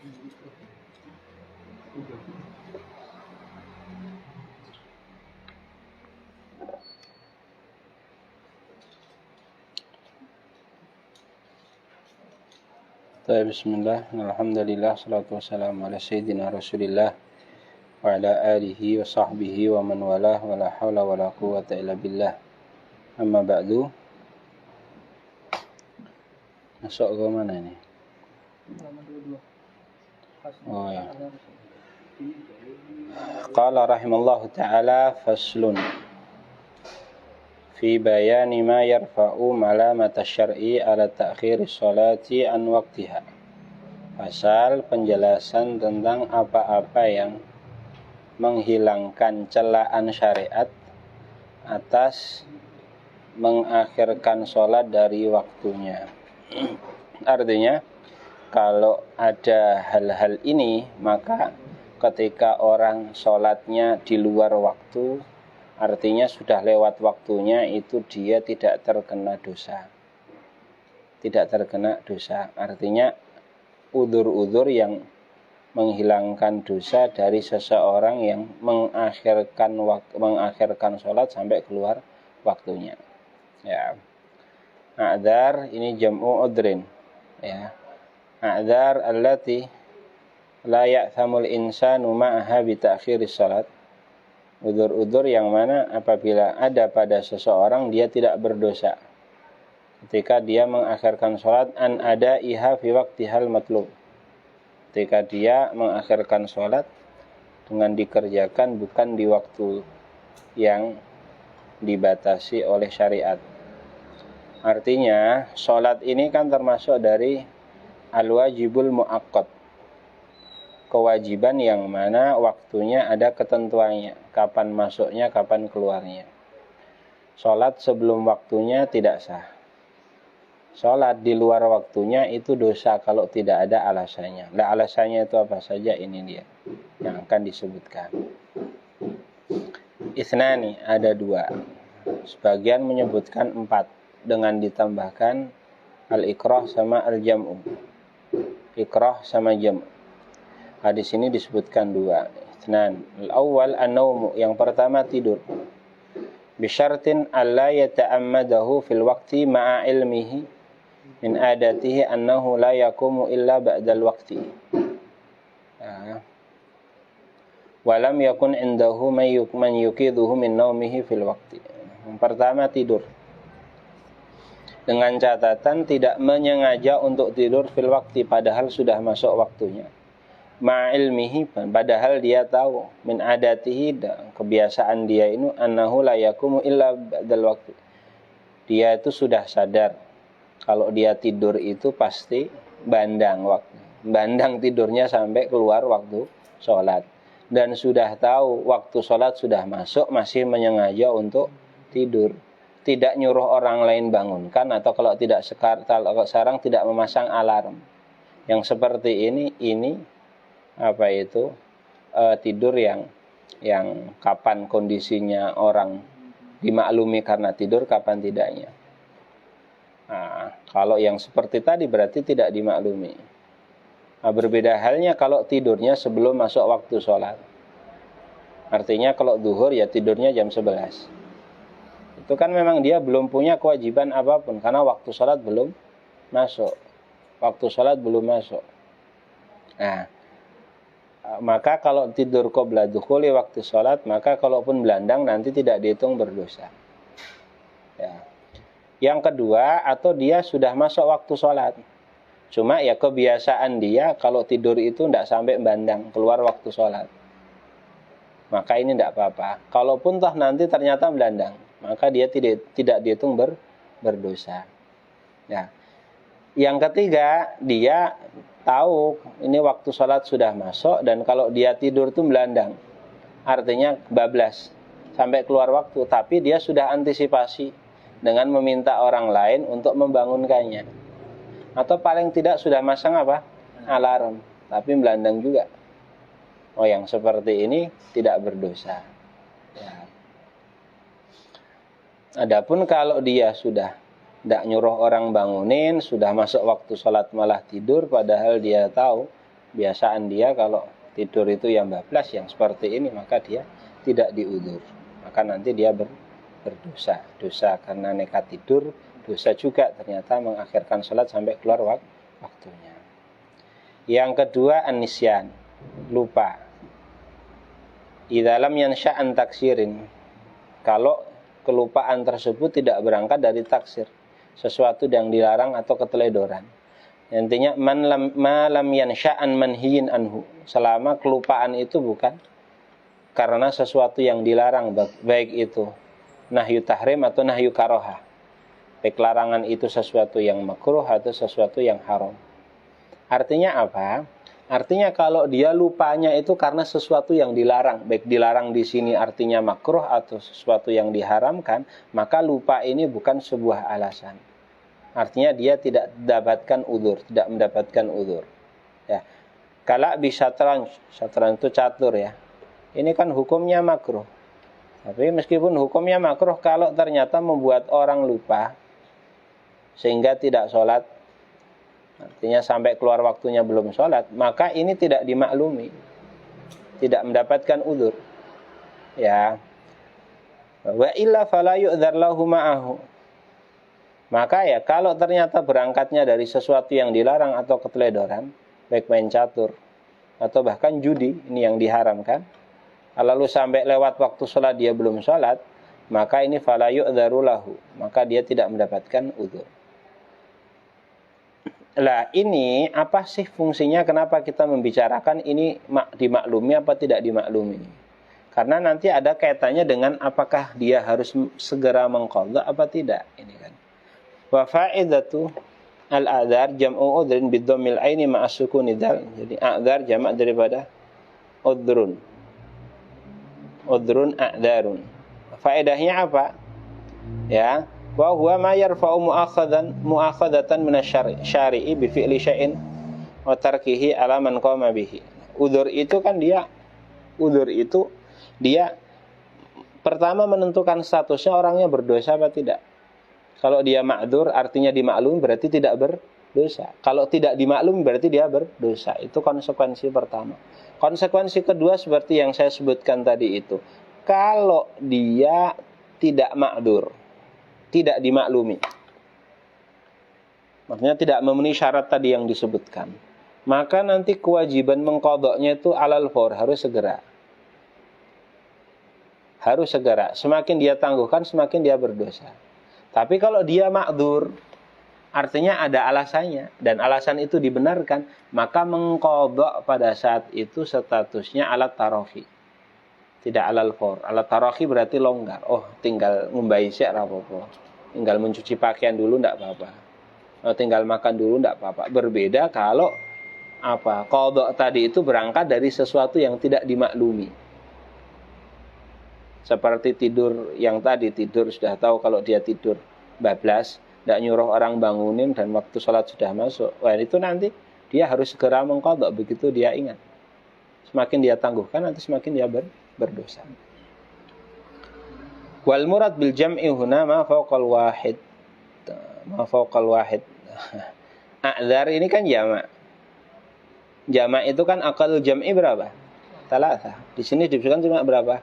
Bismillah, alhamdulillah, salatu wassalamu ala sayyidina rasulillah wa ala alihi wa sahbihi wa man walah wa la hawla wa la quwwata illa billah. Amma ba'du. Masuk ke mana ini? Oh ya. Qala rahimallahu ta'ala faslun fi bayani ma yarfa'u malamata syar'i ala ta'khiri sholati an waqtiha. Pasal penjelasan tentang apa-apa yang menghilangkan celaan syariat atas mengakhirkan sholat dari waktunya. Artinya, kalau ada hal-hal ini, maka ketika orang sholatnya di luar waktu, artinya sudah lewat waktunya, itu dia tidak terkena dosa. Tidak terkena dosa. Artinya udzur-udzur yang menghilangkan dosa dari seseorang yang mengakhirkan sholat sampai keluar waktunya. Ya. A'dzar ini jam'u udrin. Ya. A'dzar allati la ya'thamul insanu ma'aha bi ta'khiris sholat. Udzur-udzur yang mana apabila ada pada seseorang dia tidak berdosa ketika dia mengakhirkan sholat an adaiha fi waqtihal matlub, ketika dia mengakhirkan sholat dengan dikerjakan bukan di waktu yang dibatasi oleh syariat. Artinya sholat ini kan termasuk dari al-wajibul mu'aqqad, kewajiban yang mana waktunya ada ketentuannya, kapan masuknya, kapan keluarnya. Sholat sebelum waktunya tidak sah. Sholat di luar waktunya itu dosa kalau tidak ada alasannya. Nah, alasannya itu apa saja, ini dia yang akan disebutkan. Isnani, ada 2. Sebagian menyebutkan 4 dengan ditambahkan al-ikrah sama al-jam'u. Ikrah sama jam'u. Di sini disebutkan 2. Isnan. Al-awwal an-nawmu, yang pertama tidur. Bisyartin alla yata'ammadahu fil waqti ma'a ilmihi min adatihi annahu la yakumu illa ba'dal waqti. Wa lam yakun indahu man yuqiduhu min nawmihi fil waqti. Yang pertama tidur. Dengan catatan tidak menyengaja untuk tidur fil waqti padahal sudah masuk waktunya. Ma'ilmihi, padahal dia tahu min adatihi, kebiasaan dia ini annahu la yakumu illa ba'dal waqti. Dia itu sudah sadar kalau dia tidur itu pasti bandang waktu. Bandang tidurnya sampai keluar waktu sholat. Dan sudah tahu waktu sholat sudah masuk, masih menyengaja untuk tidur. Tidak nyuruh orang lain bangunkan, atau kalau sekarang tidak memasang alarm. Yang seperti ini tidur yang kapan kondisinya orang dimaklumi karena tidur, kapan tidaknya. Nah, kalau yang seperti tadi berarti tidak dimaklumi. Nah, berbeda halnya kalau tidurnya sebelum masuk waktu sholat. Artinya kalau zuhur ya tidurnya jam 11. Itu kan memang dia belum punya kewajiban apapun karena waktu sholat belum masuk. Waktu sholat belum masuk. Nah, maka kalau tidur qabla dukhuli waktu sholat, maka kalaupun belandang nanti tidak dihitung berdosa. Ya. Yang kedua, atau dia sudah masuk waktu sholat, cuma ya kebiasaan dia kalau tidur itu tidak sampai bandang keluar waktu sholat, maka ini tidak apa-apa. Kalaupun toh nanti ternyata belandang, maka dia tidak dihitung berdosa. Ya. Yang ketiga, dia tahu ini waktu sholat sudah masuk, dan kalau dia tidur itu belandang, artinya bablas sampai keluar waktu, tapi dia sudah antisipasi dengan meminta orang lain untuk membangunkannya, atau paling tidak sudah masang alarm, tapi belandang juga. Oh, yang seperti ini tidak berdosa. Ya. Adapun kalau dia sudah tidak nyuruh orang bangunin, sudah masuk waktu sholat malah tidur, padahal dia tahu Biasaan dia kalau tidur itu yang bablas, yang seperti ini, maka dia tidak diudzur. Maka nanti dia berdosa. Dosa karena nekat tidur, dosa juga ternyata mengakhirkan sholat sampai keluar waktunya. Yang kedua, an-nisyan, lupa. Idza lam yansha' an taksirin, kalau kelupaan tersebut tidak berangkat dari taksir, sesuatu yang dilarang atau keteledoran. Intinya ma lam yansha' an manhiyin anhu, selama kelupaan itu bukan karena sesuatu yang dilarang, baik itu nahyu tahrim atau nahyu karohah. Baik larangan itu sesuatu yang makruh atau sesuatu yang haram. Artinya apa? Artinya kalau dia lupanya itu karena sesuatu yang dilarang, baik dilarang di sini artinya makruh atau sesuatu yang diharamkan, maka lupa ini bukan sebuah alasan. Artinya dia tidak mendapatkan udzur, tidak mendapatkan udzur. Ya. Kala bisatran, satran itu catur ya. Ini kan hukumnya makruh. Tapi meskipun hukumnya makruh, kalau ternyata membuat orang lupa sehingga tidak sholat, artinya sampai keluar waktunya belum sholat, maka ini tidak dimaklumi, tidak mendapatkan udzur. Ya. Wa illa fala yu'dzar lahu ma'ahu. Maka ya kalau ternyata berangkatnya dari sesuatu yang dilarang atau keteledoran, baik main catur atau bahkan judi, ini yang diharamkan, lalu sampai lewat waktu sholat dia belum sholat, maka ini fala yu'dzaru lahu, maka dia tidak mendapatkan udzur. Lah ini apa sih fungsinya, kenapa kita membicarakan ini dimaklumi apa tidak dimaklumi? Karena nanti ada kaitannya dengan apakah dia harus segera mengqadha apa tidak, ini kan. Wa fa'idatu al-a'dzar jam'u udhrin bidhammil aini ma'a sukuni dal. Jadi a'dzar jamak daripada udhrun. Udhrun a'dzarun. Faedahnya apa? Ya, wa huwa ma yarfa'u mu'akhadatan min asy-syari'i bi fi'li syai'in wa tarkihi ala man qama bihi. Udzur itu dia pertama menentukan statusnya orangnya berdosa apa tidak. Kalau dia ma'dzur artinya dimaklumi berarti tidak berdosa. Kalau tidak dimaklumi berarti dia berdosa. Itu konsekuensi pertama. Konsekuensi kedua seperti yang saya sebutkan tadi itu. Kalau dia tidak ma'dzur, tidak dimaklumi, maksudnya tidak memenuhi syarat tadi yang disebutkan, maka nanti kewajiban mengqadhanya itu alal faur, harus segera. Harus segera. Semakin dia tangguhkan, semakin dia berdosa. Tapi kalau dia ma'dzur, artinya ada alasannya, dan alasan itu dibenarkan, maka mengqadha pada saat itu statusnya alat tarafi, tidak alal faur. Alat tarafi berarti longgar. Oh, tinggal ngumbahi sik ora apa-apa. Tinggal mencuci pakaian dulu enggak apa-apa. Oh, tinggal makan dulu enggak apa-apa. Berbeda kalau qadha tadi itu berangkat dari sesuatu yang tidak dimaklumi. Seperti tidur yang tadi, tidur sudah tahu kalau dia tidur bablas, tidak nyuruh orang bangunin dan waktu sholat sudah masuk. Wah, itu nanti dia harus segera mengqadha begitu dia ingat. Semakin dia tangguhkan nanti semakin dia berdosa. Wal murad bil jam'i huna ma fawqal wahid. Ma fawqal wahid. A'dzar ini kan jamak. Jamak itu kan aqallul jam'i berapa? 3. Di sini disebutkan cuma berapa?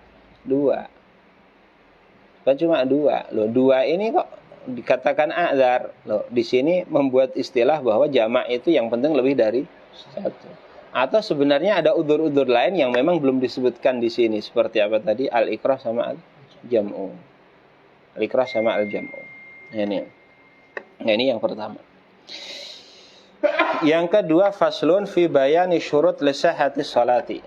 2. Kan cuma 2. Loh, 2 ini kok dikatakan a'dzar. Loh, di sini membuat istilah bahwa jamak itu yang penting lebih dari 1. Atau sebenarnya ada udzur-udzur lain yang memang belum disebutkan di sini, seperti apa tadi? Al-ikrah sama al-jam'u. Al-ikrah sama al-jam'u. Nah, ini yang pertama. Yang kedua, faslun fi bayani syurut li sihhati sholati.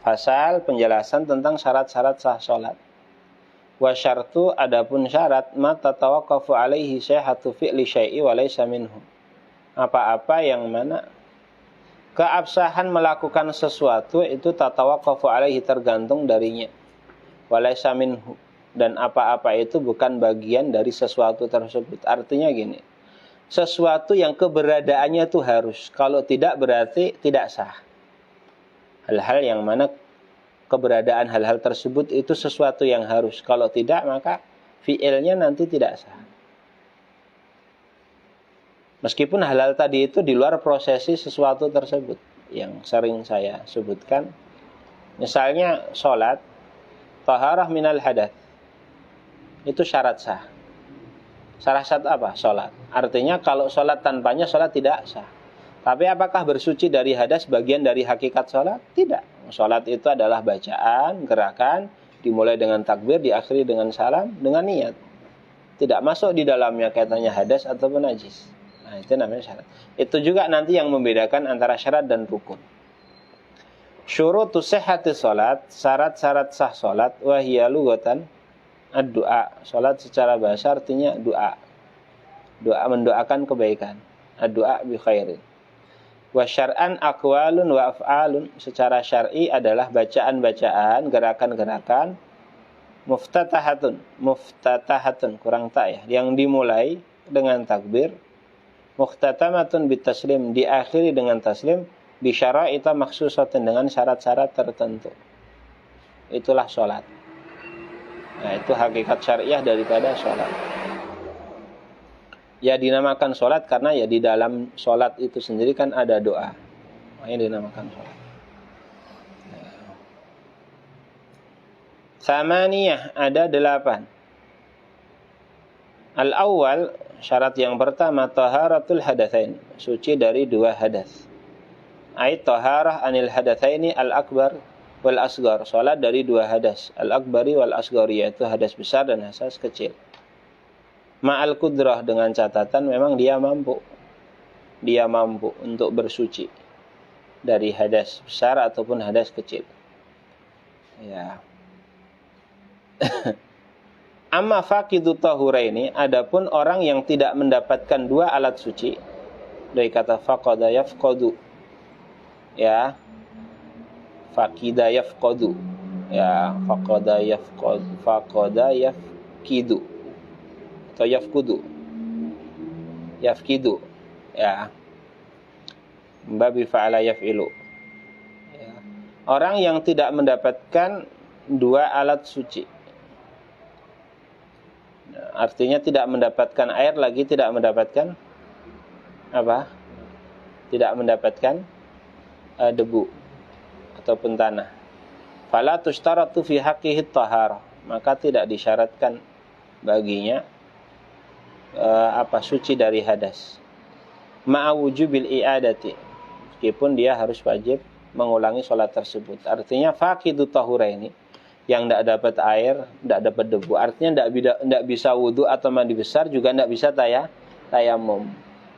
Fasal penjelasan tentang syarat-syarat sah salat. Wa syartu adapun syarat ma tatawaqqafu alaihi sihhatu fi'li syai'i wa laysa minhu. Apa-apa yang mana keabsahan melakukan sesuatu itu tatawaqqafu alaihi tergantung darinya. Wa laysa minhu, dan apa-apa itu bukan bagian dari sesuatu tersebut. Artinya gini, sesuatu yang keberadaannya itu harus, kalau tidak berarti tidak sah. Hal-hal yang mana keberadaan hal-hal tersebut itu sesuatu yang harus. Kalau tidak, maka fi'ilnya nanti tidak sah. Meskipun hal-hal tadi itu di luar prosesi sesuatu tersebut. yang sering saya sebutkan. Misalnya sholat, taharah minal hadath, itu syarat sah. Syarat sah apa? Sholat. Artinya kalau sholat tanpanya sholat tidak sah. Tapi apakah bersuci dari hadas bagian dari hakikat sholat? Tidak. Sholat itu adalah bacaan, gerakan, dimulai dengan takbir, diakhiri dengan salam, dengan niat. Tidak masuk di dalamnya kaitannya hadas ataupun najis. Nah, itu namanya syarat. Itu juga nanti yang membedakan antara syarat dan rukun. Syurutu sihhati sholat, syarat-syarat sah sholat, wahiyya lughatan ad-du'a. Sholat secara bahasa artinya doa. Doa, mendoakan kebaikan. Ad-du'a bi khairin. Wa syar'an aqwalun wa af'alun. Secara syar'i adalah bacaan-bacaan, gerakan-gerakan. Muftatahatun, kurang tak ya, yang dimulai dengan takbir. Muhtatamatun bitaslim, diakhiri dengan taslim. Bisyara'ita maksusatin, dengan syarat-syarat tertentu. Itulah sholat. Nah, itu hakikat syariah daripada sholat. Ya dinamakan sholat karena ya di dalam sholat itu sendiri kan ada doa. Makanya dinamakan sholat. Samaniyah, ada 8. Al-awwal, syarat yang pertama, taharatul hadatsain, suci dari 2 hadas. Ai taharah anil hadatsaini al-akbar wal asghar, salat dari 2 hadas, al-akbari wal asghari, yaitu hadas besar dan hadas kecil. Ma'al kudrah, dengan catatan memang dia mampu untuk bersuci dari hadas besar ataupun hadas kecil. Ya. Amma faqidu tahuraini, adapun orang yang tidak mendapatkan 2 alat suci, dari kata faqada yafqadu, ya, faqida yafqadu, ya, faqada yafqidu atau yafqidu, ya, babi fa'ala yaf'ilu, ya. Orang yang tidak mendapatkan 2 alat suci, artinya tidak mendapatkan air, lagi tidak mendapatkan apa? Tidak mendapatkan debu ataupun tanah. Fala tushtaratu fi haqqihi taharah, maka tidak disyaratkan baginya suci dari hadas. Ma'a wujubil i'adati, meskipun dia harus wajib mengulangi sholat tersebut. Artinya faqidu tahuraini, yang tidak dapat air, tidak dapat debu, artinya tidak bisa wudu atau mandi besar, juga tidak bisa tayamum.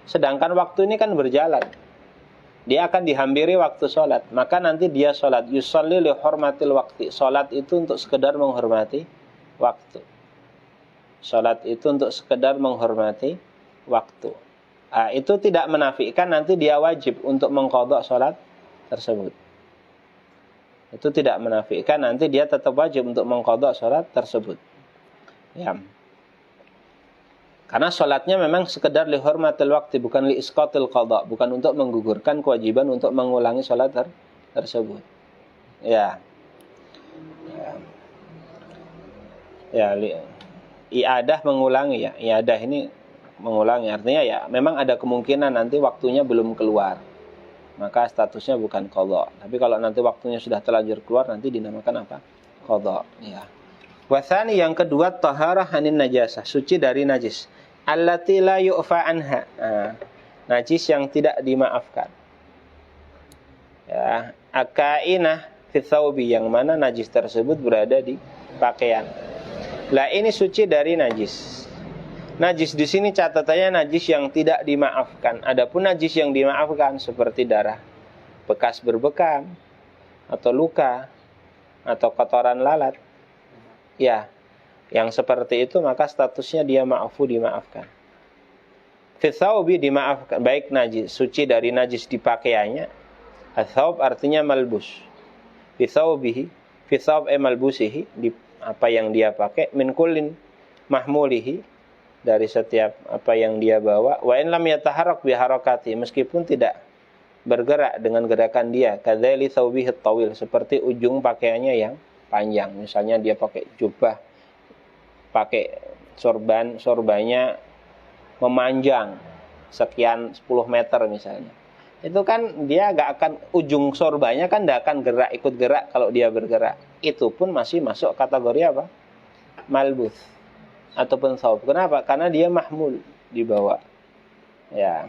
Sedangkan waktu ini kan berjalan, dia akan dihampiri waktu sholat, maka nanti dia sholat. Yusolli li hurmatil waqti, sholat itu untuk sekedar menghormati waktu. Sholat itu untuk sekedar menghormati waktu. Itu tidak menafikan nanti dia wajib untuk mengqadha sholat tersebut. Itu tidak menafikan nanti dia tetap wajib untuk mengqadha sholat tersebut. Ya. Karena sholatnya memang sekedar li hurmatil waqti, bukan li isqatil qadha, bukan untuk menggugurkan kewajiban untuk mengulangi sholat tersebut. Ya. Iadah mengulangi, ya. Iadah ini mengulangi, artinya ya memang ada kemungkinan nanti waktunya belum keluar, maka statusnya bukan qadha. Tapi kalau nanti waktunya sudah terlanjur keluar, nanti dinamakan apa? Qadha, ya. Wasani, yang kedua, taharah anin najasah, suci dari najis. Allati la yu'fa anha, najis yang tidak dimaafkan. Ya, akainah fi thawbi, yang mana najis tersebut berada di pakaian. Lah ini suci dari najis. Najis di sini catatannya najis yang tidak dimaafkan. Adapun najis yang dimaafkan seperti darah bekas berbekam atau luka atau kotoran lalat, ya, yang seperti itu maka statusnya dia dimaafkan. Fitsaubi, dimaafkan, baik najis suci dari najis di pakaiannya. Atsaub artinya malbus. Fitsaubihi, fitsaub malbusihi, di apa yang dia pakai, min kullin mahmulihi, dari setiap apa yang dia bawa. Wa in lam yataharrak bi harakati, meskipun tidak bergerak dengan gerakan dia. Kadzali thawbihi tawil, seperti ujung pakaiannya yang panjang. Misalnya dia pakai jubah, pakai sorbannya memanjang sekian 10 meter misalnya. itu kan dia nggak akan, ujung sorbanya kan nggak akan gerak, ikut gerak kalau dia bergerak. Itu pun masih masuk kategori apa? Malbus ataupun thawb. Kenapa? Karena dia mahmul, dibawa. Ya.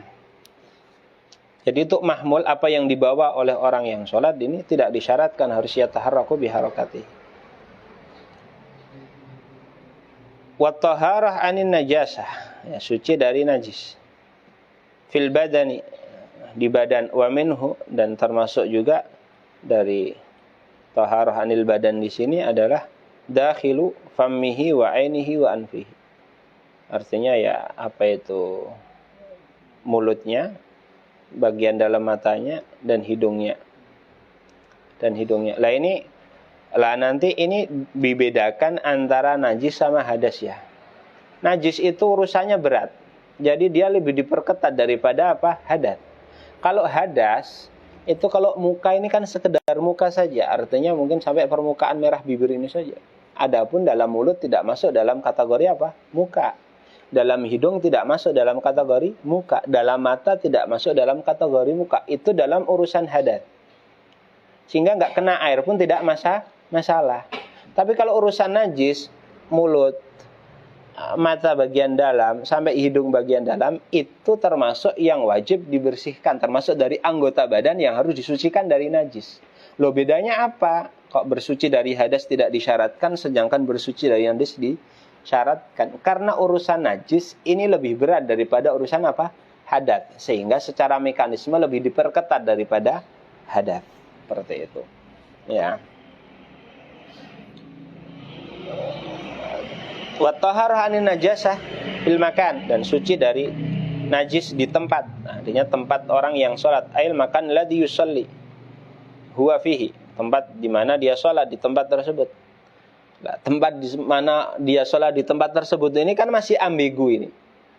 Jadi untuk mahmul, apa yang dibawa oleh orang yang sholat ini tidak disyaratkan harus yataharraku biharakati. Wa taharah anin najasah, ya, suci dari najis. Fil badani, di badan, wa minhu, dan termasuk juga dari taharah anil badan di sini adalah dakhilu fammihi wa ainihi wa anfihi. Artinya ya apa itu mulutnya, bagian dalam matanya dan hidungnya. Lah nanti ini dibedakan antara najis sama hadas ya. Najis itu urusannya berat. Jadi dia lebih diperketat daripada apa? Hadas. Kalau hadas itu kalau muka ini kan sekedar muka saja, artinya mungkin sampai permukaan merah bibir ini saja. Adapun dalam mulut tidak masuk dalam kategori apa? Muka. Dalam hidung tidak masuk dalam kategori muka. Dalam mata tidak masuk dalam kategori muka. Itu dalam urusan hadas. Sehingga nggak kena air pun tidak masalah. Tapi kalau urusan najis, mulut, mata bagian dalam sampai hidung bagian dalam itu termasuk yang wajib dibersihkan, termasuk dari anggota badan yang harus disucikan dari najis. Loh, bedanya apa? Kok bersuci dari hadas tidak disyaratkan sedangkan bersuci dari najis disyaratkan? Karena urusan najis ini lebih berat daripada urusan apa? Hadas, sehingga secara mekanisme lebih diperketat daripada hadas. Seperti itu. Ya. Wa taharah anin najasah fil makan, dan suci dari najis di tempat. Artinya tempat orang yang sholat. Ail makan ladzi yusalli huwa fihi, tempat di mana dia sholat, di tempat tersebut. Nah, tempat di mana dia sholat di tempat tersebut ini kan masih ambigu ini.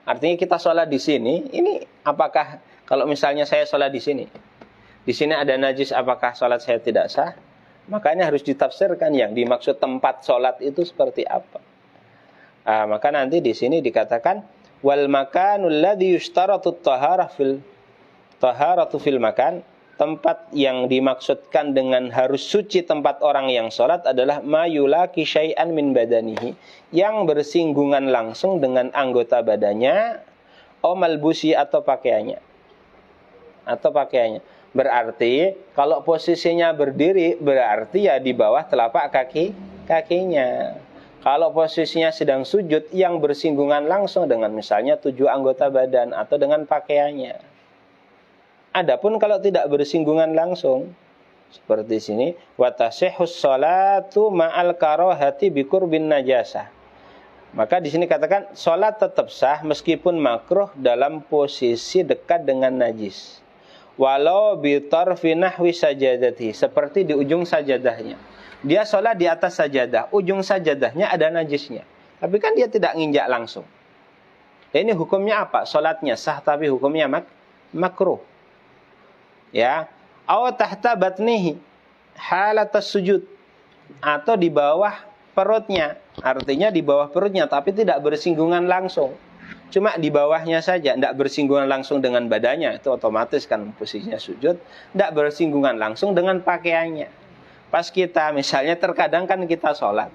Artinya kita sholat di sini, ini apakah kalau misalnya saya sholat di sini ada najis, apakah sholat saya tidak sah? Makanya harus ditafsirkan yang dimaksud tempat sholat itu seperti apa. Maka nanti di sini dikatakan wal makanul ladzi yushtaratu taharatu fil makan, tempat yang dimaksudkan dengan harus suci tempat orang yang sholat adalah mayulaki syai'an min badanihi, yang bersinggungan langsung dengan anggota badannya, malbusi atau pakaiannya. Berarti kalau posisinya berdiri berarti ya di bawah telapak kakinya. Kalau posisinya sedang sujud yang bersinggungan langsung dengan misalnya 7 anggota badan atau dengan pakaiannya. Adapun kalau tidak bersinggungan langsung seperti sini, wa tasihhus sholatu ma'al karahati biqurbin najasah. Maka di sini katakan salat tetap sah meskipun makruh dalam posisi dekat dengan najis. Walau bi tarfi nahwi sajadati, seperti di ujung sajadahnya. Dia sholat di atas sajadah, ujung sajadahnya ada najisnya. Tapi kan dia tidak nginjak langsung. Ini hukumnya apa? Sholatnya sah tapi hukumnya makruh. Ya, aw tahta batnihi halatas sujud, atau di bawah perutnya. Artinya di bawah perutnya tapi tidak bersinggungan langsung. Cuma di bawahnya saja, tidak bersinggungan langsung dengan badannya. Itu otomatis kan posisinya sujud. Tidak bersinggungan langsung dengan pakaiannya. Pas kita misalnya terkadang kan kita sholat.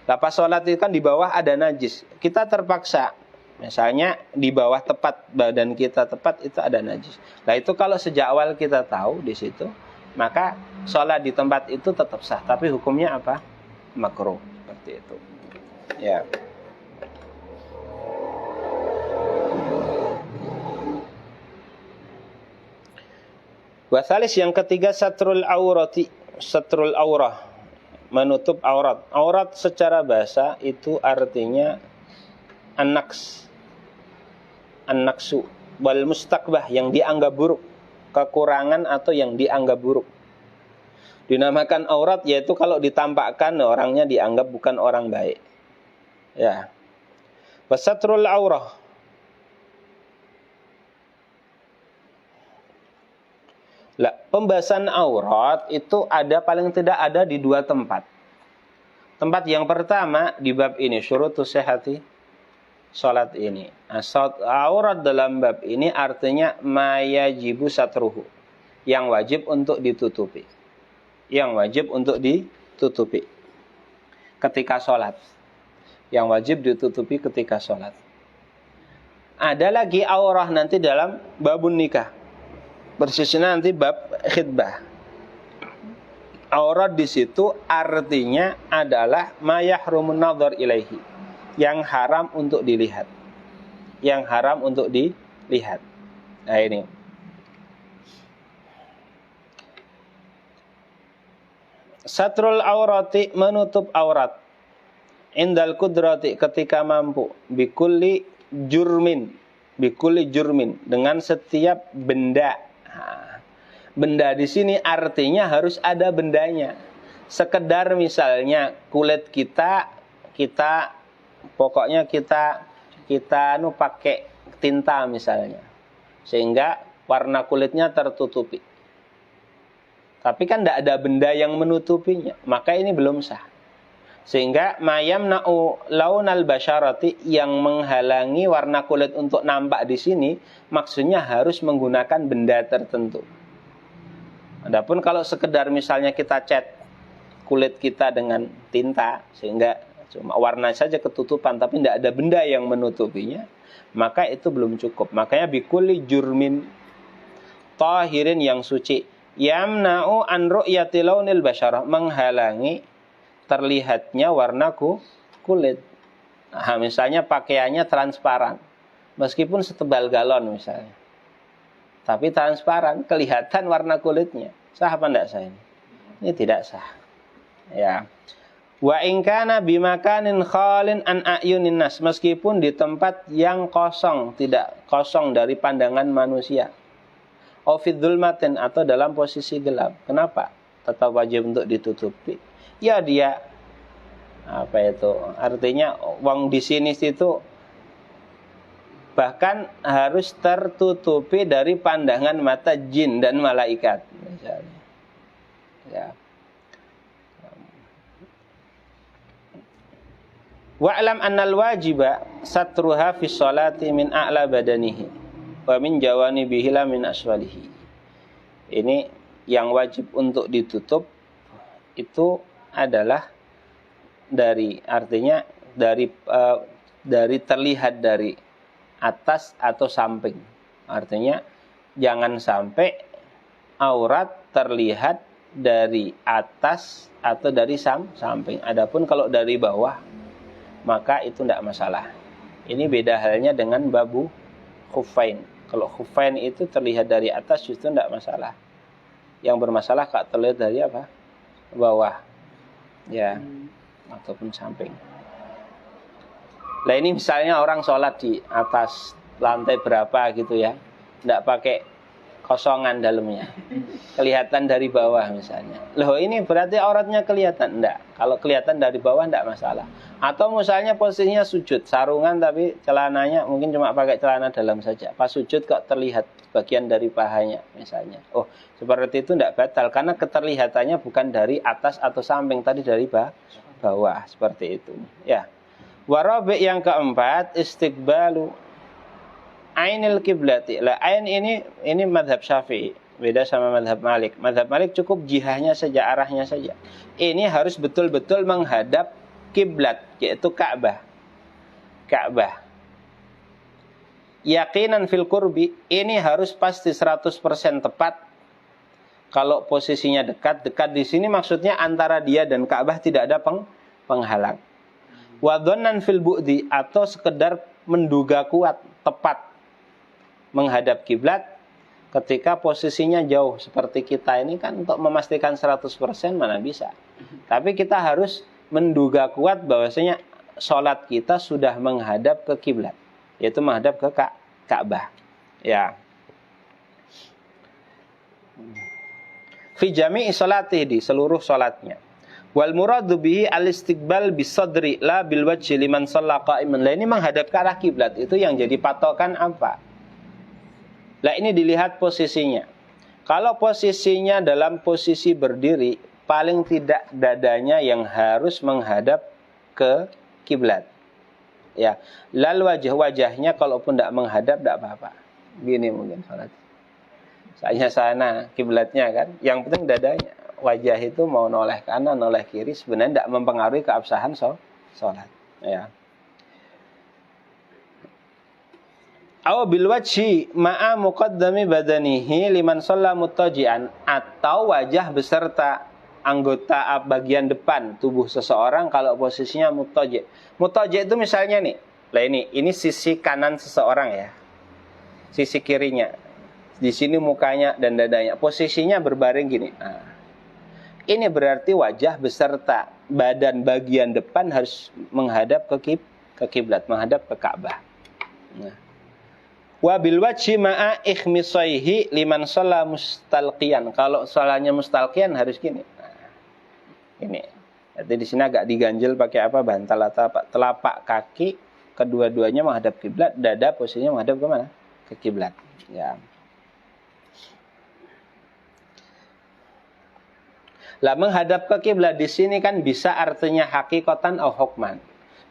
Pas sholat itu kan di bawah ada najis. Kita terpaksa misalnya di bawah tepat badan kita tepat itu ada najis. Nah itu kalau sejak awal kita tahu di situ, maka sholat di tempat itu tetap sah. Tapi hukumnya apa? Makruh. Seperti itu. Ya. Wasalis yang ketiga satrul aurah, menutup aurat. Aurat secara bahasa itu artinya an-naqsu wal mustaqbah, yang dianggap buruk, kekurangan atau yang dianggap buruk. Dinamakan aurat yaitu kalau ditampakkan orangnya dianggap bukan orang baik. Ya. Wasatrul aurah, lah, pembahasan aurat itu ada paling tidak ada di 2 tempat. Tempat yang pertama di bab ini syurutus sihhati salat ini. Aurat dalam bab ini artinya mayajibu satruhu, yang wajib untuk ditutupi. Yang wajib untuk ditutupi ketika sholat. Yang wajib ditutupi ketika sholat. Ada lagi aurah nanti dalam babun nikah. Persisnya nanti bab khitbah. Aurah di situ artinya adalah ma yahrumun nadhar ilaihi, yang haram untuk dilihat. Yang haram untuk dilihat. Nah ini. Satrul aurati, menutup aurat. Indal kudrati, ketika mampu. Bikulli jurmin, dengan setiap benda. Benda di sini artinya harus ada bendanya. Sekedar misalnya kulit kita pokoknya kita pakai tinta misalnya, sehingga warna kulitnya tertutupi. Tapi kan tidak ada benda yang menutupinya, maka ini belum sah. Sehingga mayamna'u launal basyarati, yang menghalangi warna kulit untuk nampak di sini, maksudnya harus menggunakan benda tertentu. Adapun kalau sekedar misalnya kita cat kulit kita dengan tinta sehingga cuma warna saja ketutupan tapi tidak ada benda yang menutupinya, maka itu belum cukup. Makanya bikulli jurmin tahirin, yang suci, yamna'u an ru'yati launil basyarah, menghalangi terlihatnya warna kulit. Nah, misalnya pakaiannya transparan, meskipun setebal galon misalnya, tapi transparan, kelihatan warna kulitnya. Sah apa tidak sah ini? Ini tidak sah. Ya. Wa in kana bimakanin khalin an a'yunin nas, meskipun di tempat yang kosong, tidak kosong dari pandangan manusia. Au fi dzulmatin, atau dalam posisi gelap. Kenapa? Tetap wajib untuk ditutupi. Ya dia apa itu? Artinya wong di sini situ bahkan harus tertutupi dari pandangan mata jin dan malaikat misalnya. Ya. Wa'lam annal wajiba satruha fi sholati min a'la badanihi wa min jawanibihi la min aswalihi. Ini yang wajib untuk ditutup itu adalah artinya dari terlihat dari atas atau samping. Artinya jangan sampai aurat terlihat dari atas atau dari samping. Adapun kalau dari bawah, maka itu tidak masalah. Ini beda halnya dengan babu khuffain. Kalau khuffain itu terlihat dari atas justru tidak masalah. Yang bermasalah kalau terlihat dari apa? Bawah. Ya, ataupun samping. Nah ini misalnya orang sholat di atas lantai berapa gitu ya, tidak pakai kosongan dalamnya, kelihatan dari bawah misalnya. Loh ini berarti auratnya kelihatan? Enggak. Kalau kelihatan dari bawah enggak masalah. Atau misalnya posisinya sujud, sarungan tapi celananya mungkin cuma pakai celana dalam saja. Pas sujud kok terlihat bagian dari pahanya misalnya. Oh seperti itu enggak batal, karena keterlihatannya bukan dari atas atau samping, tadi dari bawah, seperti itu. Ya. Warabi, yang keempat, istiqbalu ainil kiblati. Lah ain ini mazhab Syafi'i, beda sama mazhab Malik. Mazhab Malik cukup jihahnya saja, arahnya saja. Ini harus betul-betul menghadap kiblat, yaitu Ka'bah. Ka'bah. Yaqinan fil qurbi, ini harus pasti 100% tepat. Kalau posisinya dekat di sini maksudnya antara dia dan Ka'bah tidak ada penghalang. Wa dhannan fil bu'di, atau sekedar menduga kuat, tepat menghadap kiblat ketika posisinya jauh. Seperti kita ini kan untuk memastikan 100% mana bisa. Tapi kita harus menduga kuat bahwasanya sholat kita sudah menghadap ke kiblat, yaitu menghadap ke Ka'bah. Ya. Fi jami'i sholatihi, di seluruh sholatnya. Wal muradu bihi al-istiqbal bisadri la bil wajhi liman shalla qa'iman. Lah ini menghadap ke arah kiblat itu yang jadi patokan apa? Lah ini dilihat posisinya. Kalau posisinya dalam posisi berdiri, paling tidak dadanya yang harus menghadap ke kiblat. Ya, lalu wajahnya kalaupun tidak menghadap tidak apa-apa. Gini mungkin salat. Misalnya sana kiblatnya kan, yang penting dadanya. Wajah itu mau noleh kanan, noleh kiri sebenarnya tidak mempengaruhi keabsahan sholat. Ya. Aw bil wajhi ma'a muqaddami badanihi liman shalla muttaji'an, atau wajah beserta anggota bagian depan tubuh seseorang kalau posisinya muttaji'. Muttaji' itu misalnya nih, lah ini sisi kanan seseorang ya. Sisi kirinya. Di sini mukanya dan dadanya. Posisinya berbaring gini. Nah, ini berarti wajah beserta badan bagian depan harus menghadap ke kiblat, menghadap ke Ka'bah. Nah. Wa bil wajhi ma'a ikhmisaihi liman shalla mustalqiyan. Kalau sholanya mustalqiyan harus gini. Nah, ini. Jadi di sini agak diganjel pakai apa? Bantal atau apa? Telapak kaki kedua-duanya menghadap kiblat, dada posisinya menghadap ke mana? Ke kiblat. Ya. Lah menghadap ke kiblat di sini kan bisa artinya hakikatan atau hukman.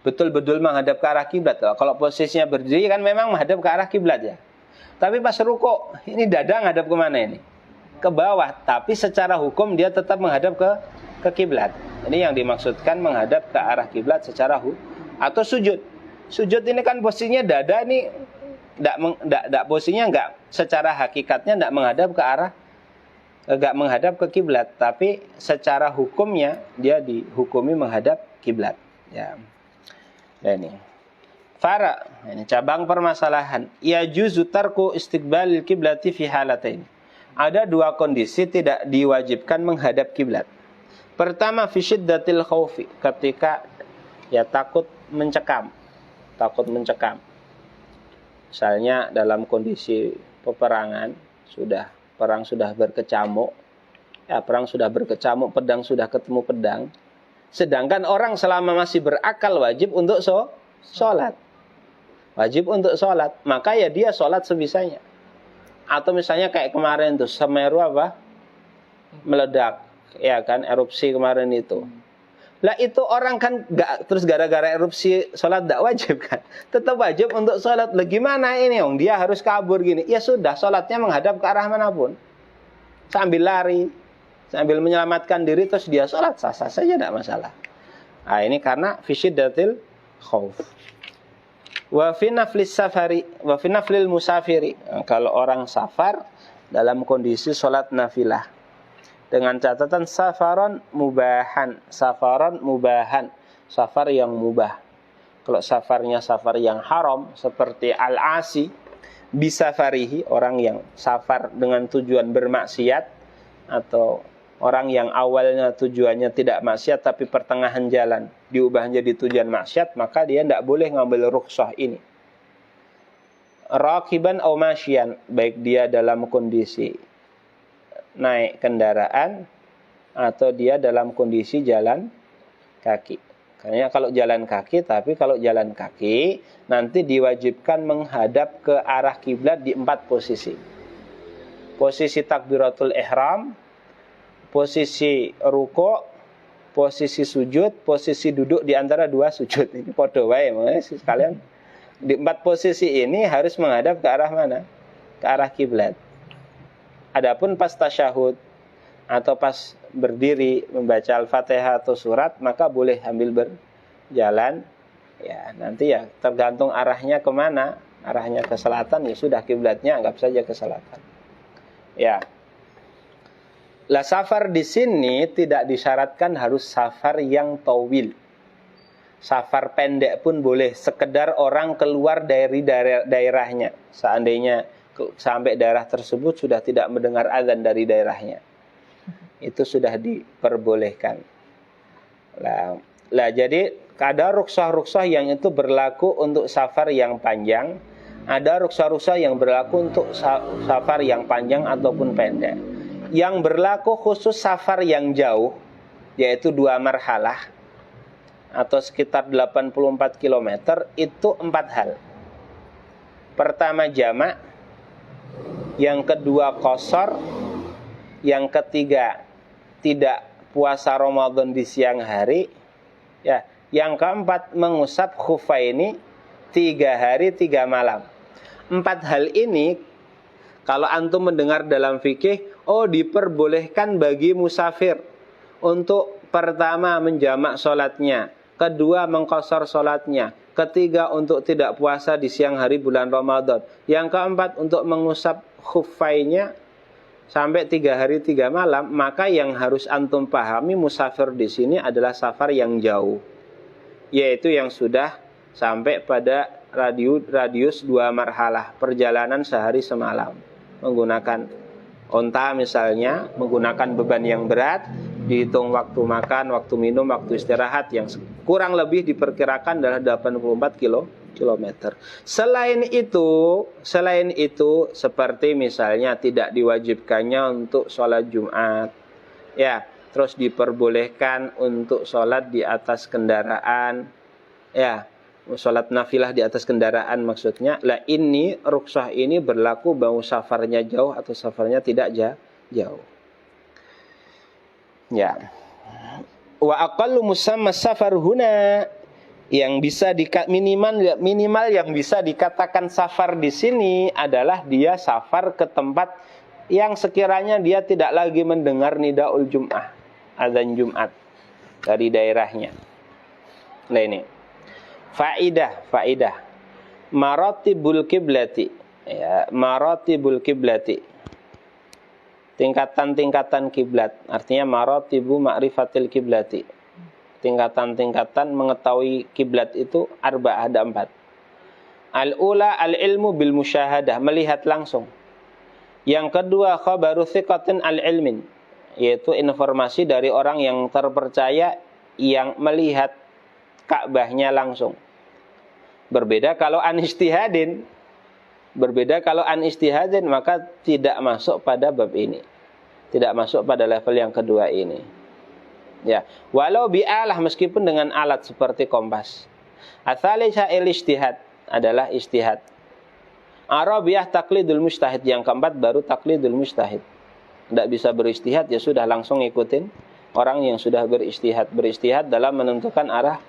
Betul-betul menghadap ke arah kiblat. Kalau posisinya berdiri kan memang menghadap ke arah kiblat ya. Tapi pas ruko, ini dada menghadap kemana ini? Ke bawah. Tapi secara hukum dia tetap menghadap ke kiblat. Ini yang dimaksudkan menghadap ke arah kiblat secara atau sujud. Sujud ini kan posisinya dada ini posisinya enggak secara hakikatnya enggak menghadap ke arah, enggak menghadap ke kiblat, tapi secara hukumnya dia dihukumi menghadap kiblat. Ya. Dan ini ini cabang permasalahan. Ya juzu tarku istiqbalil kiblati fi halatain. Ada dua kondisi tidak diwajibkan menghadap kiblat. Pertama fi syiddatil khaufi, ketika ya takut mencekam. Misalnya dalam kondisi peperangan, perang sudah berkecamuk. Ya, perang sudah berkecamuk, pedang sudah ketemu pedang. Sedangkan orang selama masih berakal wajib untuk sholat. Wajib untuk sholat. Maka ya dia sholat sebisanya. Atau misalnya kayak kemarin tuh Semeru meledak. Ya kan, erupsi kemarin itu. Lah itu orang kan terus gara-gara erupsi sholat tidak wajib kan. Tetap wajib untuk sholat. Lah gimana ini? Dia harus kabur gini. Ya sudah, sholatnya menghadap ke arah manapun. Sambil lari, sambil menyelamatkan diri terus dia sholat, sah-sah saja tidak masalah. Nah ini karena fisyiddatil khauf. Wa fi naflis safari wa fi naflil musafiri. Kalau orang safar dalam kondisi sholat nafilah dengan catatan safaron mubahan, safar yang mubah. Kalau safarnya safar yang haram seperti al-asi bisafarihi, orang yang safar dengan tujuan bermaksiat, atau orang yang awalnya tujuannya tidak maksiat tapi pertengahan jalan diubah menjadi tujuan maksiat, maka dia tidak boleh ngambil rukhsah ini. Raqiban aw masyian, baik dia dalam kondisi naik kendaraan atau dia dalam kondisi jalan kaki. Karena kalau jalan kaki, tapi kalau jalan kaki nanti diwajibkan menghadap ke arah kiblat di 4 posisi. Posisi takbiratul ihram, posisi ruko, posisi sujud, posisi duduk di antara 2 sujud. Ini podo wae sekalian. Di 4 posisi ini harus menghadap ke arah mana? Ke arah kiblat. Adapun pas tasyahud atau pas berdiri membaca Al-Fatihah atau surat, maka boleh sambil berjalan. Ya, nanti ya tergantung arahnya kemana. Arahnya ke selatan, ya sudah kiblatnya anggap saja ke selatan. Ya. Lah safar di sini tidak disyaratkan harus safar yang tawil. Safar pendek pun boleh, sekedar orang keluar dari daerahnya. Seandainya sampai daerah tersebut sudah tidak mendengar azan dari daerahnya, itu sudah diperbolehkan. Lah jadi ada rukhsah-rukhsah yang itu berlaku untuk safar yang panjang, ada rukhsah-rukhsah yang berlaku untuk safar yang panjang ataupun pendek. Yang berlaku khusus safar yang jauh, yaitu 2 marhalah atau sekitar 84 km, itu 4 hal. Pertama jamak, yang kedua qasar, yang ketiga tidak puasa Ramadan di siang hari, ya, yang keempat mengusap khufaini 3 hari 3 malam. 4 hal ini Kalau antum mendengar dalam fikih, oh diperbolehkan bagi musafir untuk pertama menjamak sholatnya, kedua mengqashar sholatnya, ketiga untuk tidak puasa di siang hari bulan Ramadan, yang keempat untuk mengusap khuffainya sampai 3 hari 3 malam. Maka yang harus antum pahami, musafir di sini adalah safar yang jauh, yaitu yang sudah sampai pada radius 2 marhalah, perjalanan sehari semalam, menggunakan onta misalnya, menggunakan beban yang berat, dihitung waktu makan, waktu minum, waktu istirahat, yang kurang lebih diperkirakan adalah 84 kilometer. Selain itu seperti misalnya tidak diwajibkannya untuk sholat Jumat, ya, terus diperbolehkan untuk sholat di atas kendaraan, ya, sholat nafilah di atas kendaraan maksudnya. Lah ini rukhsah ini berlaku mau safarnya jauh atau safarnya tidak jauh. Ya. Wa aqallu musamma safar huna, yang bisa minimal yang bisa dikatakan safar di sini adalah dia safar ke tempat yang sekiranya dia tidak lagi mendengar nidaul Jum'ah, azan Jumat dari daerahnya. Nah ini faidah maratibul kiblati, ya, maratibul kiblati, tingkatan-tingkatan kiblat, artinya maratibu ma'rifatil kiblati, tingkatan-tingkatan mengetahui kiblat itu arba'ah, ada 4. Al-ula al-ilmu bil musyahadah, melihat langsung. Yang kedua khabaru thiqatin al-ilmin, yaitu informasi dari orang yang terpercaya yang melihat Ka'bahnya langsung. Berbeda kalau an istihadin, maka tidak masuk pada bab ini, tidak masuk pada level yang kedua ini. Ya, walau bi'alah, meskipun dengan alat seperti kompas. Ats-tsalitsah al-ijtihad, adalah ijtihad. Arabiyah taklidul mujtahid, yang keempat baru taklidul mujtahid. Tidak bisa berijtihad, ya sudah langsung ikutin orang yang sudah berijtihad dalam menentukan arah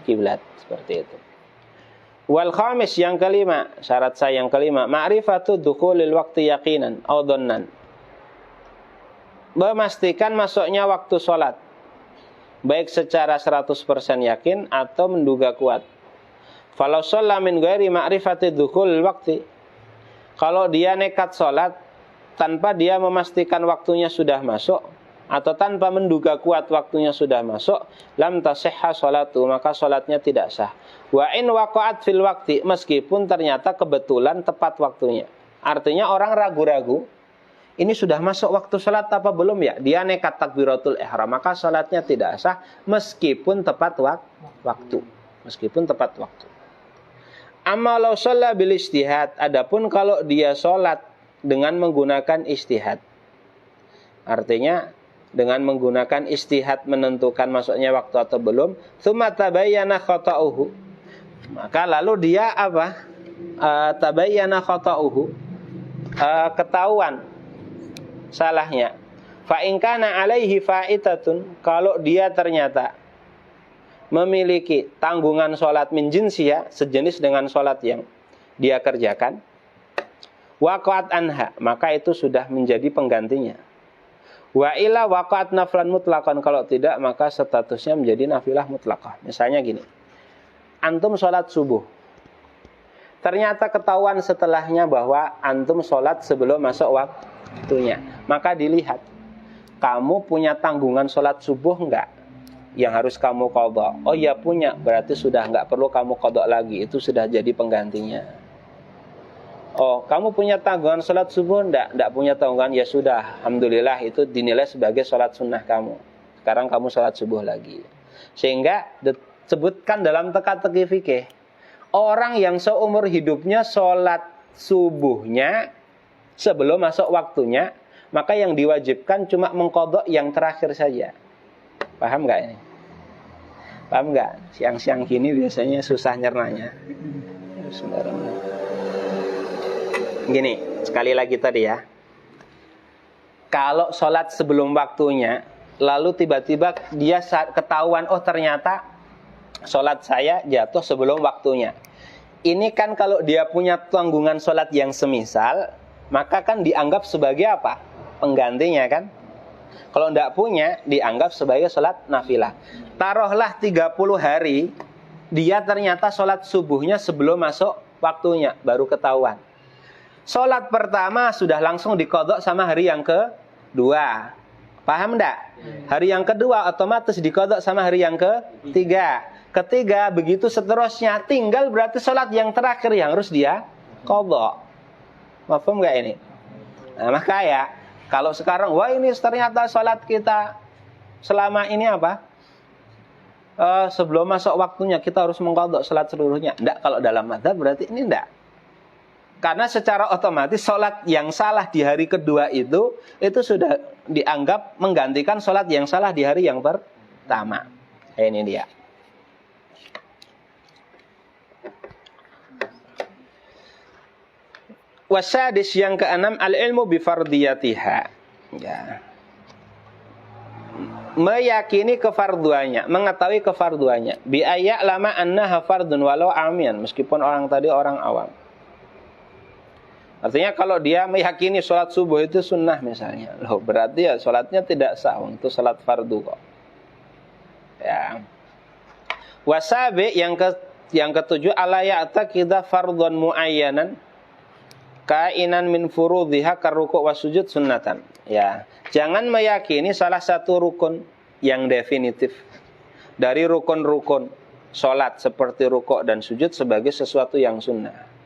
kiblat, seperti itu. Wal khamis, yang kelima, syarat saya yang kelima, ma'rifatu dukhulil waqti yaqinan aw dhannan, memastikan masuknya waktu sholat, baik secara 100% yakin atau menduga kuat. Falau shalla min ghairi ma'rifati dukhulil waqti, kalau dia nekat sholat tanpa dia memastikan waktunya sudah masuk, atau tanpa menduga kuat waktunya sudah masuk, lam tasihha sholatu, maka sholatnya tidak sah. Wa in waqa'at fil waqti, meskipun ternyata kebetulan tepat waktunya. Artinya orang ragu-ragu, ini sudah masuk waktu sholat apa belum ya? Dia nekat takbiratul ihram, maka sholatnya tidak sah meskipun tepat waktu. Meskipun tepat waktu. Amma law shalla bil ijtihad, adapun kalau dia sholat dengan menggunakan ijtihad, artinya dengan menggunakan ijtihad menentukan masuknya waktu atau belum, tsumma tabayyana khata'uhu, maka lalu dia apa? Tabayyana khata'uhu, ketahuan salahnya. Fa in kana alaihi fa'itatun, kalau dia ternyata memiliki tanggungan sholat min jinsiha, sejenis dengan sholat yang dia kerjakan, waqa'at anha, maka itu sudah menjadi penggantinya. Wa ila waqa'at naflan mutlaqan, kalau tidak maka statusnya menjadi nafilah mutlaqah. Misalnya gini, antum sholat subuh, ternyata ketahuan setelahnya bahwa antum sholat sebelum masuk waktunya, maka dilihat, kamu punya tanggungan sholat subuh enggak yang harus kamu qadha? Oh ya punya, berarti sudah enggak perlu kamu qadha lagi, itu sudah jadi penggantinya. Oh, kamu punya tanggungan sholat subuh? Enggak punya tanggungan, ya sudah, alhamdulillah, itu dinilai sebagai sholat sunnah kamu. Sekarang kamu sholat subuh lagi. Sehingga disebutkan dalam teka-teki fikih, orang yang seumur hidupnya sholat subuhnya sebelum masuk waktunya, maka yang diwajibkan cuma mengqadha yang terakhir saja. Paham nggak ini? Paham nggak? Siang-siang gini biasanya susah nyernanya. Gini, sekali lagi tadi ya, kalau sholat sebelum waktunya, lalu tiba-tiba dia ketahuan, oh ternyata sholat saya jatuh sebelum waktunya. Ini kan kalau dia punya tanggungan sholat yang semisal, maka kan dianggap sebagai apa? Penggantinya kan. Kalau tidak punya, dianggap sebagai sholat nafilah. Taruhlah 30 hari, dia ternyata sholat subuhnya sebelum masuk waktunya, baru ketahuan. Sholat pertama sudah langsung diqadha sama hari yang kedua. Paham enggak? Hari yang kedua otomatis diqadha sama hari yang ketiga. Ketiga, begitu seterusnya. Tinggal berarti sholat yang terakhir yang harus dia qadha. Paham enggak ini? Nah, maka ya, kalau sekarang, wah ini ternyata sholat kita selama ini apa? Sebelum masuk waktunya kita harus mengqadha sholat seluruhnya. Enggak, kalau dalam madzhab berarti ini enggak. Karena secara otomatis sholat yang salah di hari kedua itu sudah dianggap menggantikan sholat yang salah di hari yang pertama. Ini dia. Wasadis yang keenam, al-ilmu bifardiyatiha. Ya. Meyakini kefarduannya, mengetahui kefarduannya. Bi ayya lama annaha fardun walau amian, meskipun orang tadi orang awam. Artinya kalau dia meyakini sholat subuh itu sunnah misalnya, loh berarti ya sholatnya tidak sah, itu sholat fardu kok. Ya. Wasabi yang ketujuh, ala ya'taqida fardhon muayyanan kainan min furudhiha karruku' wasujud sunnatan. Ya, jangan meyakini salah satu rukun yang definitif dari rukun-rukun sholat seperti rukuk dan sujud sebagai sesuatu yang sunnah.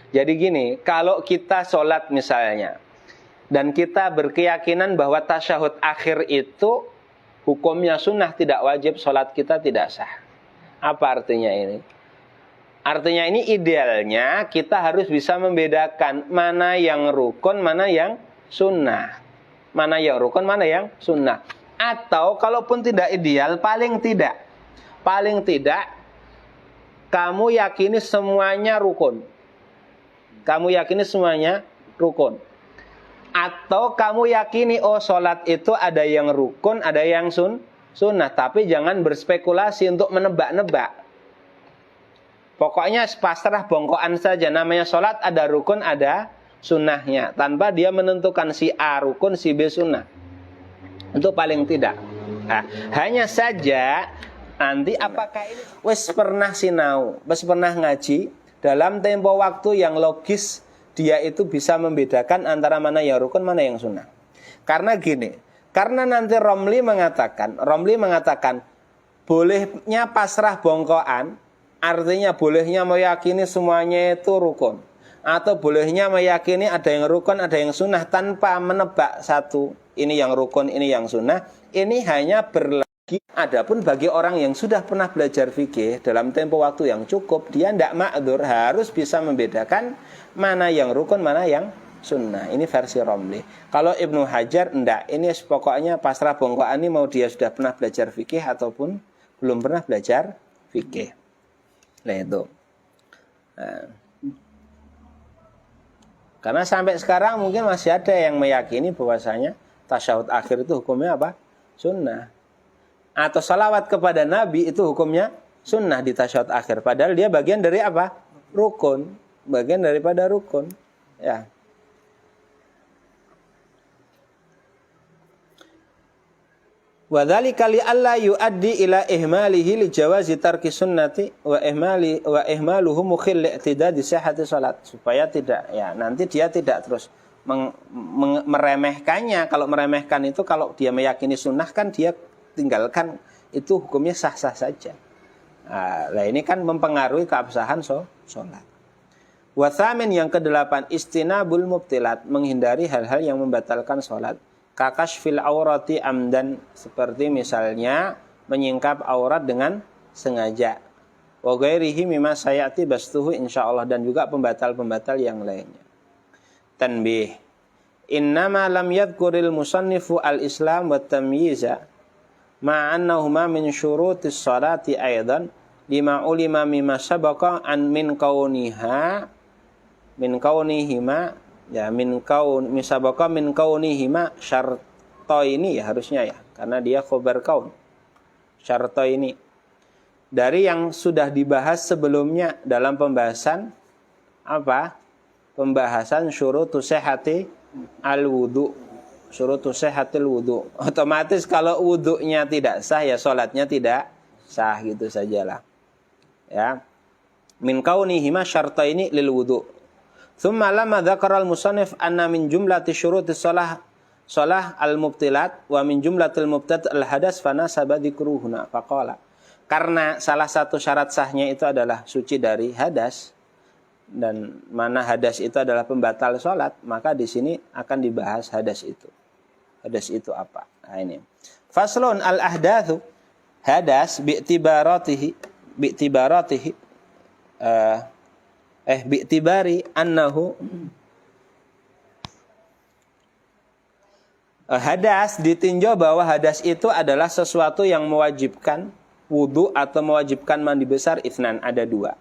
Jadi gini, kalau kita sholat misalnya dan kita berkeyakinan bahwa tasyahud akhir itu hukumnya sunnah, tidak wajib, sholat kita tidak sah. Apa artinya ini? Artinya ini idealnya kita harus bisa membedakan mana yang rukun, mana yang sunnah. Mana yang rukun, mana yang sunnah. Atau kalaupun tidak ideal, paling tidak kamu yakini semuanya rukun. Kamu yakini semuanya rukun. Atau kamu yakini sholat itu ada yang rukun, ada yang sunnah. Tapi jangan berspekulasi untuk menebak-nebak. Pokoknya pasrah bongkoan saja. Namanya sholat ada rukun, ada sunnahnya. Tanpa dia menentukan si A rukun, si B sunnah. Itu paling tidak. Nah, hanya saja nanti apakah ini wes pernah sinau, wes pernah ngaji, dalam tempo waktu yang logis dia itu bisa membedakan antara mana yang rukun, mana yang sunnah. Karena gini, karena nanti Romli mengatakan bolehnya pasrah bongkoan, artinya bolehnya meyakini semuanya itu rukun, atau bolehnya meyakini ada yang rukun, ada yang sunnah tanpa menebak satu, ini yang rukun, ini yang sunnah. Ini hanya berlaku. Adapun bagi orang yang sudah pernah belajar fikih dalam tempo waktu yang cukup, dia tidak ma'dzur, harus bisa membedakan mana yang rukun, mana yang sunnah. Ini versi Romli. Kalau Ibnu Hajar enggak, ini pokoknya pasrah bongkoan ini mau dia sudah pernah belajar fikih ataupun belum pernah belajar fikih. Nah itu. Nah. Karena sampai sekarang mungkin masih ada yang meyakini bahwasanya tasyahud akhir itu hukumnya apa? Sunnah. Atau salawat kepada Nabi itu hukumnya sunnah di tasyahud akhir. Padahal dia bagian dari apa? Rukun. Bagian daripada rukun. Ya. Wa dzalika li alla yuaddi ila ihmalihi li jawazi tarki sunnati wa ihmaluhu mukhil i'tidad sihhati salat, supaya tidak ya nanti dia tidak terus meremehkannya. Kalau meremehkan itu, kalau dia meyakini sunnah kan dia tinggalkan, itu hukumnya sah-sah saja. Nah ini kan mempengaruhi keabsahan sholat. Wathamin yang ke-8, istinabul mubtilat, menghindari hal-hal yang membatalkan sholat. Kakashfil aurati amdan, seperti misalnya menyingkap aurat dengan sengaja. Wa ghairihi mimma sayati bastuhu insyaallah, dan juga pembatal-pembatal yang lainnya. Tanbih, innama lam yadhkuril musannifu al-islam wa tamyiza ma'annahuma min syurutis salati aidan lima ulima mimma sabaqa an min kaunihima syartaini, ya harusnya ya, karena dia khobar kaun. Syartaini dari yang sudah dibahas sebelumnya dalam pembahasan apa? pembahasan syurutu sihhati al-wudu. Syurutu sihhatil wudu. Otomatis kalau wudunya tidak sah ya salatnya tidak sah, gitu sajalah. Ya. Min kaunihima syartaini lil wudu. Tsumma lamma dzakara al-musannif anna min jumlati syurutis shalah al-mubtilat wa min jumlatil mubtat al-hadas fanasaba dzikruhuna faqala. Karena salah satu syarat sahnya itu adalah suci dari hadas, dan mana hadas itu adalah pembatal salat, maka di sini akan dibahas hadas itu. Hadas itu apa? Nah, ini. Faslun al-ahdatsu hadas bi'tibaratihi bi'tibari annahu hadas ditinjau bahwa hadas itu adalah sesuatu yang mewajibkan wudu atau mewajibkan mandi besar. Itsnan, ada dua.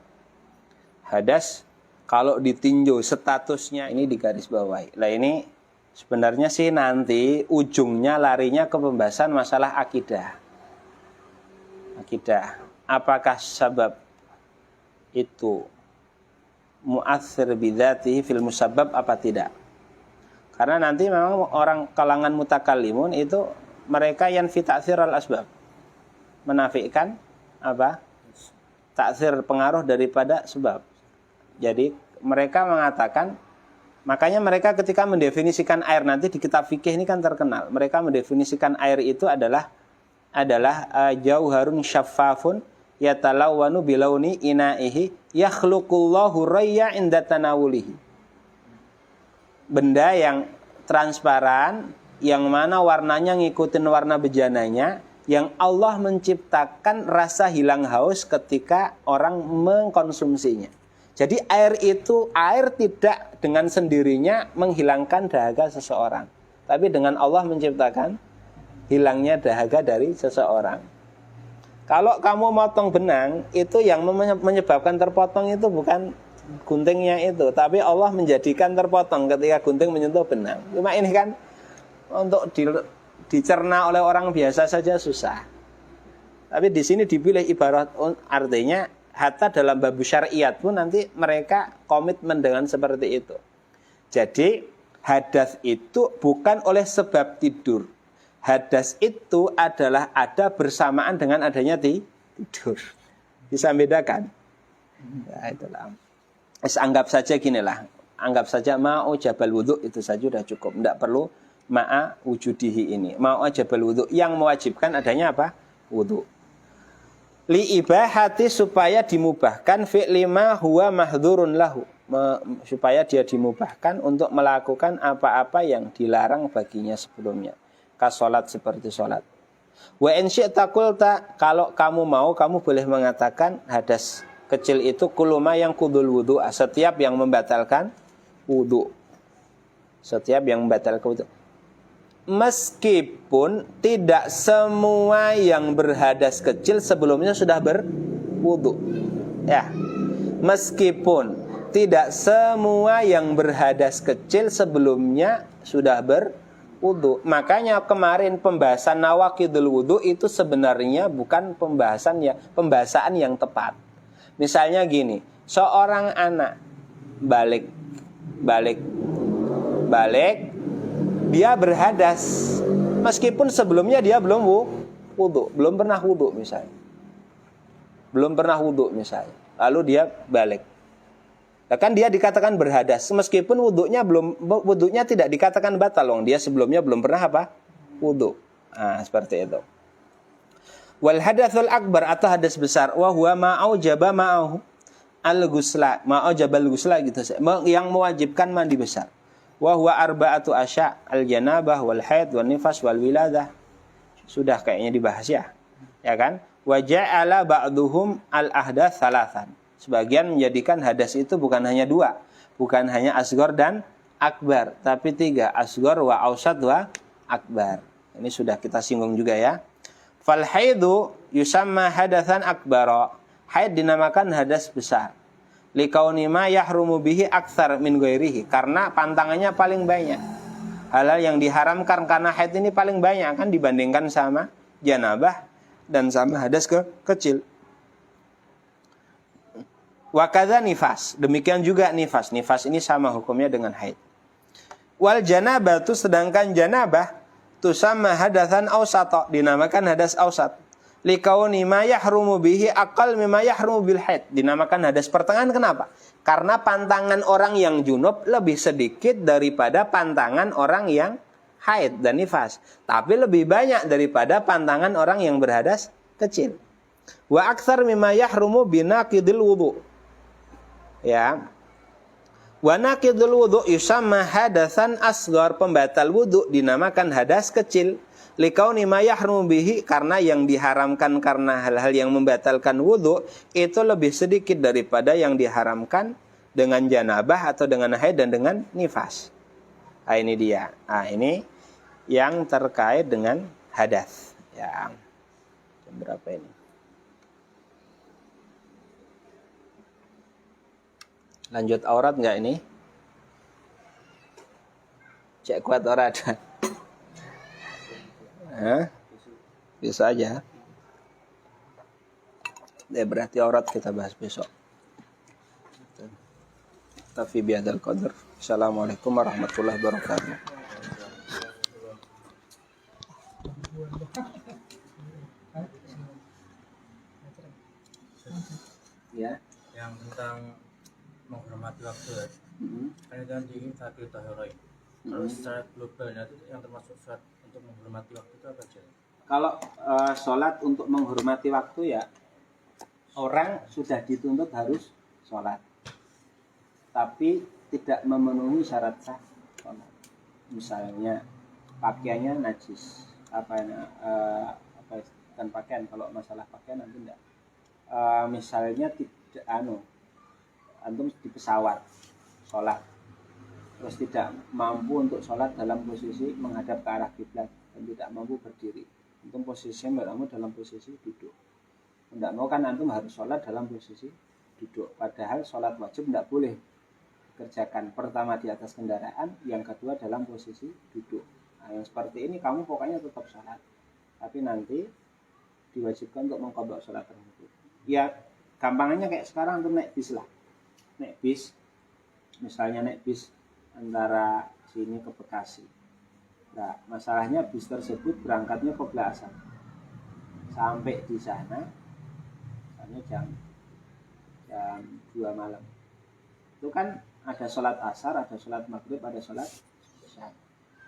Hadas kalau ditinjau statusnya ini digarisbawahi. Lah ini sebenarnya sih nanti ujungnya larinya ke pembahasan masalah akidah. Akidah. Apakah sabab itu mu'athir bidzatihi fil musabbab apa tidak? Karena nanti memang orang kalangan mutakallimun itu mereka yang fi ta'thir al-asbab. Menafikan apa? Ta'thir, pengaruh daripada sebab. Jadi mereka mengatakan, makanya mereka ketika mendefinisikan air, nanti di kitab fikih ini kan terkenal. Mereka mendefinisikan air itu adalah jauharun syaffafun yatalawwanu bilauni ina'ihi yakhluqullahu rayya inda tanawulihi. Benda yang transparan, yang mana warnanya ngikutin warna bejananya, yang Allah menciptakan rasa hilang haus ketika orang mengkonsumsinya. Jadi air tidak dengan sendirinya menghilangkan dahaga seseorang, tapi dengan Allah menciptakan hilangnya dahaga dari seseorang. Kalau kamu motong benang, itu yang menyebabkan terpotong itu bukan guntingnya itu, tapi Allah menjadikan terpotong ketika gunting menyentuh benang. Cuma ini kan untuk dicerna oleh orang biasa saja susah. Tapi di sini dipilih ibarat, artinya hatta dalam bab syariat pun nanti mereka komitmen dengan seperti itu. Jadi hadas itu bukan oleh sebab tidur. Hadas itu adalah ada bersamaan dengan adanya tidur. Bisa bedakan? Ya, itulah. Anggap saja ginilah, anggap saja ma'u jabal wudu itu saja sudah cukup, tidak perlu ma'a wujudihi ini. Ma'u jabal wudu yang mewajibkan adanya apa? Wudu. Li ibahati, supaya dimubahkan, fi'li ma huwa mahdhurun lahu, supaya dia dimubahkan untuk melakukan apa-apa yang dilarang baginya sebelumnya. Kas salat, seperti salat. Wa in syi'ta qulta, kalau kamu mau kamu boleh mengatakan hadas kecil itu kuluma yang kudul wudu, setiap yang membatalkan wudu. Setiap yang membatalkan wudu. Meskipun tidak semua yang berhadas kecil sebelumnya sudah berwudu. Ya. Meskipun tidak semua yang berhadas kecil sebelumnya sudah berwudu. Makanya kemarin pembahasan nawaqidul wudu itu sebenarnya bukan pembahasan yang tepat. Misalnya gini, seorang anak balik, dia berhadas, meskipun sebelumnya dia belum wudu, belum pernah wudu misalnya, lalu dia balik, kan dia dikatakan berhadas, meskipun wudunya tidak dikatakan batal, dia sebelumnya belum pernah apa? Wudu. Nah, seperti itu. Wal hadatsul akbar, atau hadas besar, wa huwa ma'aujaba ma'ahu al-ghusla, ma'aujabal ghusla gitu, yang mewajibkan mandi besar. Wa huwa arba'atu asya, al-janabah wal haid wal nifas wal wiladah. Sudah kayaknya dibahas ya. Ya kan? Wa ja'ala ba'duhum al-ahdath thalathan. Sebagian menjadikan hadas itu bukan hanya dua, bukan hanya asghar dan akbar, tapi tiga, asghar wa ausat wa akbar. Ini sudah kita singgung juga ya. Fal haidu yusamma hadatsan akbara. Haid dinamakan hadas besar. Likauni ma yahrumu bihi aktsar min ghairihi, karena pantangannya paling banyak. Hal-hal yang diharamkan karena haid ini paling banyak kan dibandingkan sama janabah dan sama hadas kecil. Wa kadza nifas. Demikian juga nifas. Nifas ini sama hukumnya dengan haid. Wal janabatu, sedangkan janabah tusamma hadatsan awsata, dinamakan hadas awsat. Likauni ma yahrumu bihi aqal mimma yahrumu bil haid. Dinamakan hadas pertengahan kenapa? Karena pantangan orang yang junub lebih sedikit daripada pantangan orang yang haid dan nifas, tapi lebih banyak daripada pantangan orang yang berhadas kecil. Wa aktsar mimma yahrumu binaqidil wudu. Ya. Wa naqidul wudu yusamma hadatsan asghar, pembatal wudu dinamakan hadas kecil. Likauni ma yahrumu bihi, karena yang diharamkan karena hal-hal yang membatalkan wudu itu lebih sedikit daripada yang diharamkan dengan janabah atau dengan haid dan dengan nifas. Nah, ini dia. Nah, ini yang terkait dengan hadas. Ya. Jam berapa ini? Lanjut aurat enggak ini? Cek kuat aurat. Bisa aja. Berarti aurat kita bahas besok. Tafi bihadzal qadar. Assalamualaikum warahmatullahi wabarakatuh. Ya, yang tentang menghormati waktu. Kan itu kan di Fathul Tahirain. Terus secara globalnya itu yang termasuk sholat untuk menghormati waktu itu apa aja? Kalau sholat untuk menghormati waktu ya, orang sudah dituntut harus sholat, tapi tidak memenuhi syarat sah sholat. Misalnya pakaiannya najis, kan pakaian, kalau masalah pakaian nanti enggak. Misalnya tidak antum di pesawat sholat, terus tidak mampu untuk sholat dalam posisi menghadap ke arah kiblat dan tidak mampu berdiri, antum posisinya kamu dalam posisi duduk. Tidak mau kan antum harus sholat dalam posisi duduk, padahal sholat wajib tidak boleh kerjakan pertama di atas kendaraan, yang kedua dalam posisi duduk. Nah, yang seperti ini kamu pokoknya tetap sholat, tapi nanti diwajibkan untuk mengqadha sholat tersebut. Ya gampangannya kayak sekarang antum naik bis lah, naik bis, misalnya naik bis antara sini ke Bekasi. Nah, masalahnya bis tersebut berangkatnya qobla asar. Sampai di sana misalnya jam 2 malam. Itu kan ada sholat asar, ada sholat maghrib, ada sholat isya.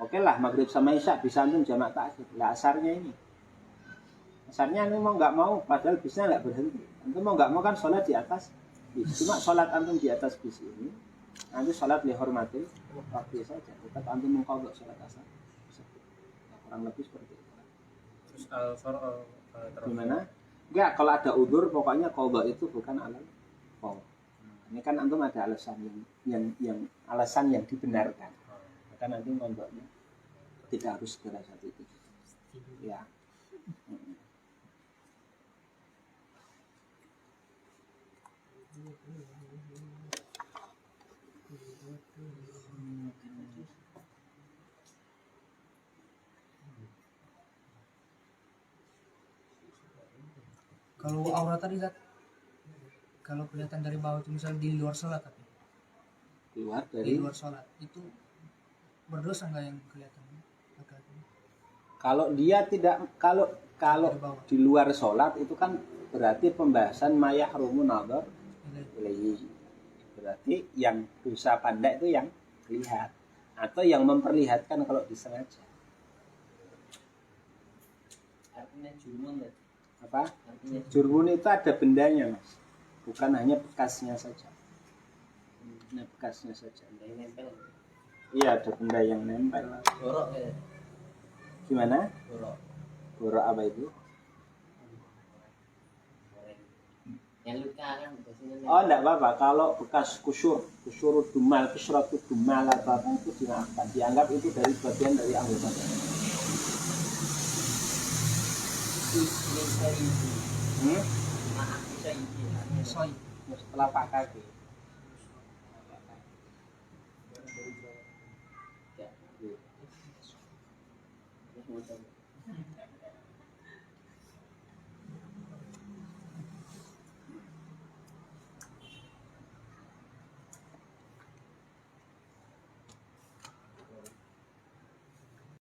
Oke lah, maghrib sama isya bisa antum jamak takhir. Lah asarnya ini, asarnya antum mau nggak mau, padahal bisnya nggak berhenti. Antum mau nggak mau kan sholat di atas bis. Cuma sholat antum di atas bis ini, nanti sholat lihormati waktu saja. Tetap antum mengqadha sholat asar. Nah, kurang lebih seperti itu. Terus gimana? Enggak, kalau ada udzur pokoknya qadha itu bukan alal qaul. Ini kan antum ada alasan yang alasan yang dibenarkan. Maka nanti qadhanya tidak harus segera saat itu. Ya. Kalau aurat tadi Zat, kalau kelihatan dari bawah itu misalnya di luar sholat, tapi Keluar di dari, luar sholat itu berdosa nggak yang kelihatan? kalau dia tidak, kalau di luar sholat itu kan berarti pembahasan mayahrumu nadhar ilaihi. Berarti yang dosa pandai itu yang lihat atau yang memperlihatkan kalau disengaja. Artinya jurmun ya? Apa? Jurmun itu ada bendanya, Mas. Bukan hanya bekasnya saja. Nah, bekasnya saja. Yang nempel. Iya, ada benda yang nempel. Borok ya? Gimana? Borok. Borok apa itu? Yang luka kan biasanya. Oh, enggak apa-apa. Kalau bekas kusur dumal, kusratu dumal atau apa itu dimaafkan. Dianggap itu dari bagian dari anggota. Maaf bisa izin. Soi. Telapak kaki. Ya.